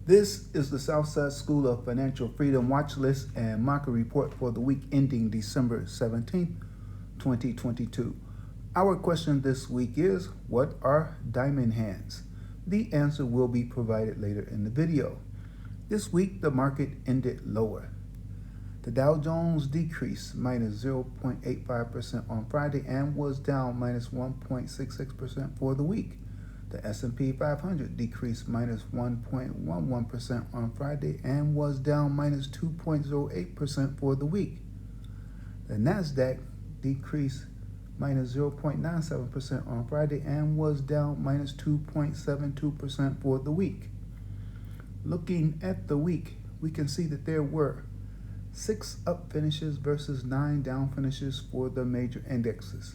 This is the Southside School of Financial Freedom Watchlist and market report for the week ending December 17th, 2022. Our question this week is, what are diamond hands? The answer will be provided later in the video. This week, the market ended lower. The Dow Jones decreased minus 0.85% on Friday and was down minus 1.66% for the week. The S&P 500 decreased minus 1.11% on Friday and was down minus 2.08% for the week. The Nasdaq decreased minus 0.97% on Friday and was down minus 2.72% for the week. Looking at the week, we can see that there were 6 up finishes versus 9 down finishes for the major indexes.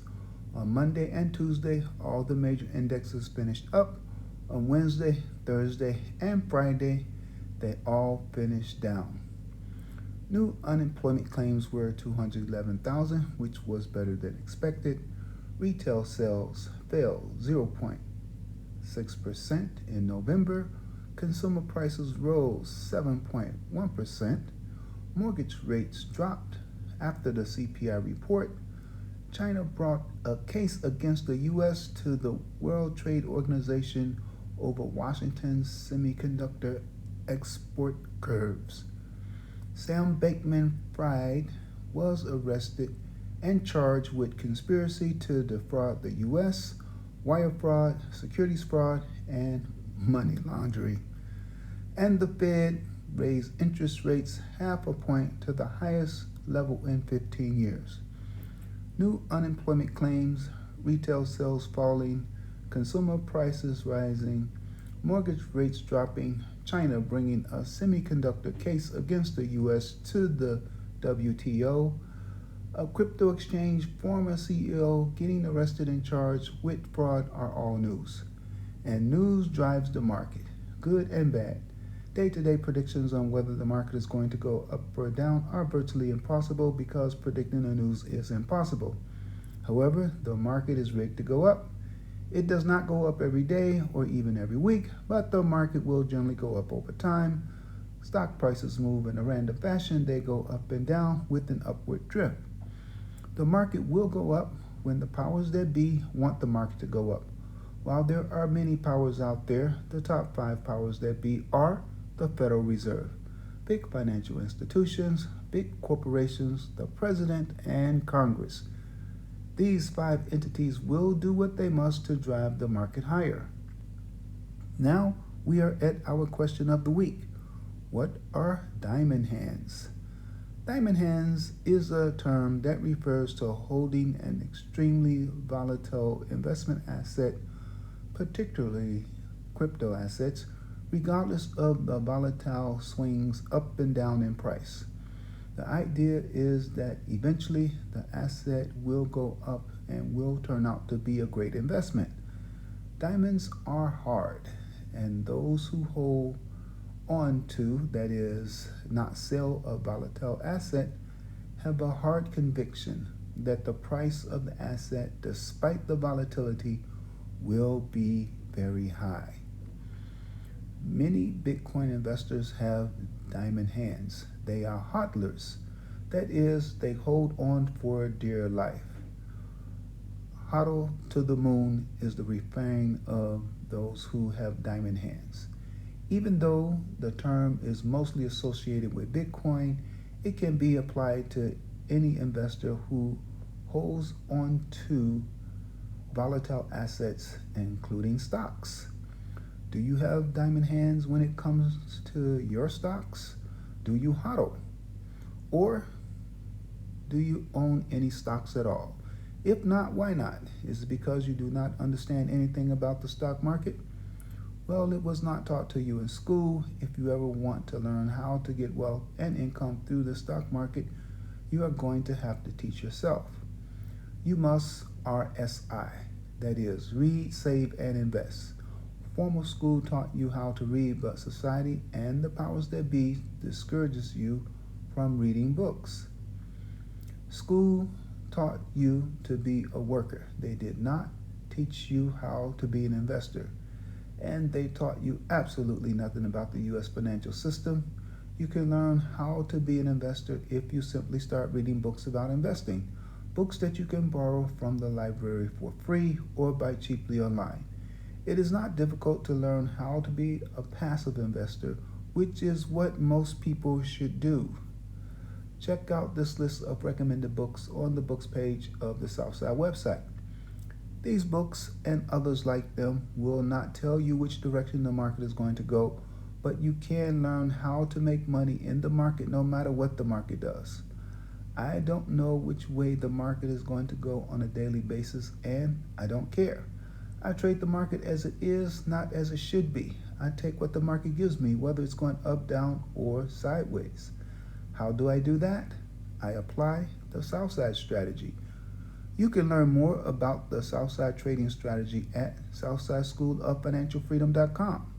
On Monday and Tuesday, all the major indexes finished up. On Wednesday, Thursday, and Friday, they all finished down. New unemployment claims were 211,000, which was better than expected. Retail sales fell 0.6% in November. Consumer prices rose 7.1%. Mortgage rates dropped after the CPI report. China brought a case against the U.S. to the World Trade Organization over Washington's semiconductor export curves. Sam Bankman-Fried was arrested and charged with conspiracy to defraud the U.S., wire fraud, securities fraud, and money laundering. And the Fed raised interest rates half a point to the highest level in 15 years. New unemployment claims, retail sales falling, consumer prices rising, mortgage rates dropping, China bringing a semiconductor case against the U.S. to the WTO, a crypto exchange former CEO getting arrested and charged with fraud are all news. And news drives the market, good and bad. Day-to-day predictions on whether the market is going to go up or down are virtually impossible because predicting the news is impossible. However, the market is rigged to go up. It does not go up every day or even every week, but the market will generally go up over time. Stock prices move in a random fashion. They go up and down with an upward drift. The market will go up when the powers that be want the market to go up. While there are many powers out there, the top 5 powers that be are the Federal Reserve, big financial institutions, big corporations, the President, and Congress. These 5 entities will do what they must to drive the market higher. Now we are at our question of the week. What are diamond hands? Diamond hands is a term that refers to holding an extremely volatile investment asset, particularly crypto assets, regardless of the volatile swings up and down in price. The idea is that eventually the asset will go up and will turn out to be a great investment. Diamonds are hard, and those who hold on to, that is, not sell a volatile asset, have a hard conviction that the price of the asset, despite the volatility, will be very high. Many Bitcoin investors have diamond hands. They are hodlers. That is, they hold on for dear life. Hodl to the moon is the refrain of those who have diamond hands. Even though the term is mostly associated with Bitcoin, it can be applied to any investor who holds on to volatile assets, including stocks. Do you have diamond hands when it comes to your stocks? Do you hodl? Or do you own any stocks at all? If not, why not? Is it because you do not understand anything about the stock market? Well, it was not taught to you in school. If you ever want to learn how to get wealth and income through the stock market, you are going to have to teach yourself. You must RSI, that is, read, save, and invest. Formal school taught you how to read, but society and the powers that be discourages you from reading books. School taught you to be a worker. They did not teach you how to be an investor. and they taught you absolutely nothing about the U.S. financial system. You can learn how to be an investor if you simply start reading books about investing, books that you can borrow from the library for free or buy cheaply online. It is not difficult to learn how to be a passive investor, which is what most people should do. Check out this list of recommended books on the books page of the Southside website. These books and others like them will not tell you which direction the market is going to go, but you can learn how to make money in the market no matter what the market does. I don't know which way the market is going to go on a daily basis, and I don't care. I trade the market as it is, not as it should be. I take what the market gives me, whether it's going up, down, or sideways. How do I do that? I apply the Southside strategy. You can learn more about the Southside trading strategy at southsideschoolofinancialfreedom.com.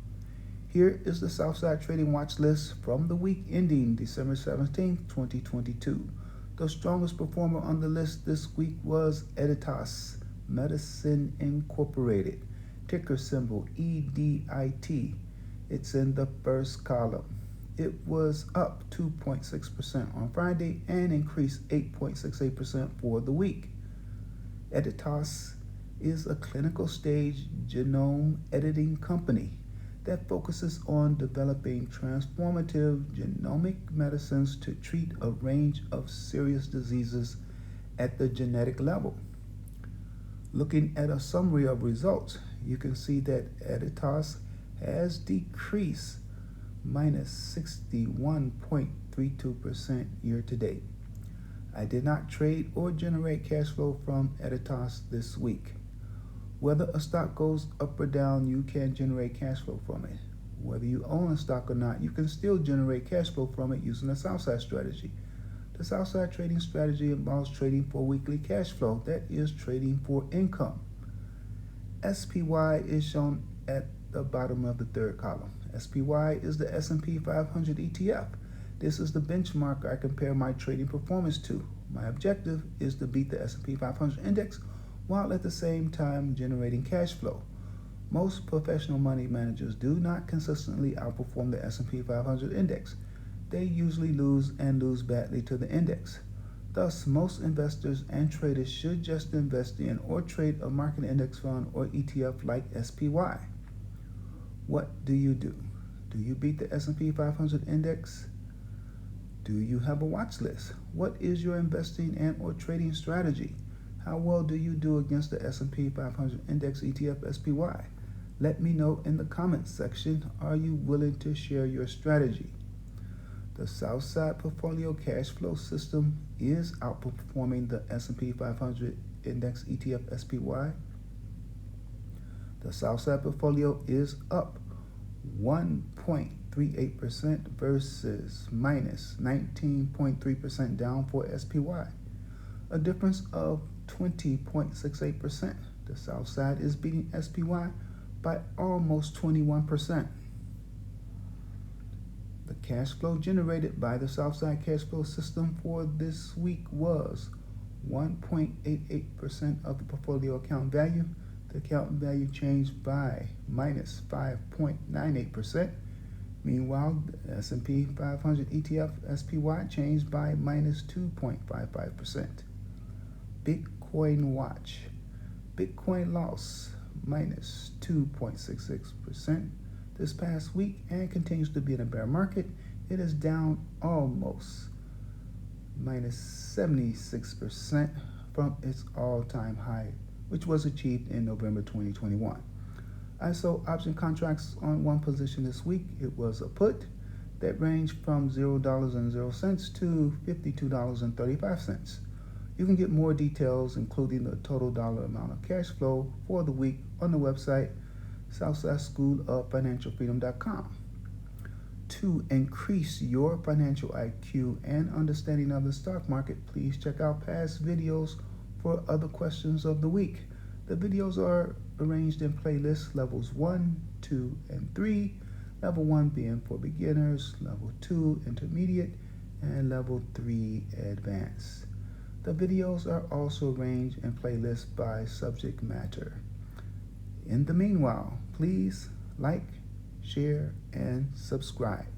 Here is the Southside trading watch list from the week ending December 17, 2022. The strongest performer on the list this week was Editas Medicine Incorporated, ticker symbol EDIT. It's in the first column. It was up 2.6% on Friday and increased 8.68% for the week. Editas is a clinical stage genome editing company that focuses on developing transformative genomic medicines to treat a range of serious diseases at the genetic level. Looking at a summary of results, you can see that Editas has decreased minus 61.32% year to date. I did not trade or generate cash flow from Editas this week. Whether a stock goes up or down, you can generate cash flow from it. Whether you own a stock or not, you can still generate cash flow from it using the Southside strategy. The Southside trading strategy involves trading for weekly cash flow, that is, trading for income. SPY is shown at the bottom of the third column. SPY is the S&P 500 ETF. This is the benchmark I compare my trading performance to. My objective is to beat the S&P 500 index while at the same time generating cash flow. Most professional money managers do not consistently outperform the S&P 500 index. They usually lose and lose badly to the index. Thus, most investors and traders should just invest in or trade a market index fund or ETF like SPY. What do? Do you beat the S&P 500 index? Do you have a watch list? What is your investing and or trading strategy? How well do you do against the S&P 500 index ETF SPY? Let me know in the comments section. Are you willing to share your strategy? The Southside portfolio cash flow system is outperforming the S&P 500 index ETF SPY. The Southside portfolio is up 1.38% versus minus 19.3% down for SPY, a difference of 20.68%. The Southside is beating SPY by almost 21%. The cash flow generated by the Southside cash flow system for this week was 1.88% of the portfolio account value. The account value changed by minus 5.98%. Meanwhile, the S&P 500 ETF SPY changed by minus 2.55%. Bitcoin watch. Bitcoin lost minus 2.66% this past week and continues to be in a bear market. It is down almost minus 76% from its all-time high, which was achieved in November 2021. I sold option contracts on one position this week. It was a put that ranged from $0.00 to $52.35. You can get more details, including the total dollar amount of cash flow for the week, on the website southsideschoolofinancialfreedom.com. To increase your financial IQ and understanding of the stock market, please check out past videos for other questions of the week. The videos are arranged in playlists levels 1, 2, and 3. Level 1 being for beginners, level 2 intermediate, and level 3 advanced. The videos are also arranged in playlists by subject matter. In the meanwhile, please like, share, and subscribe.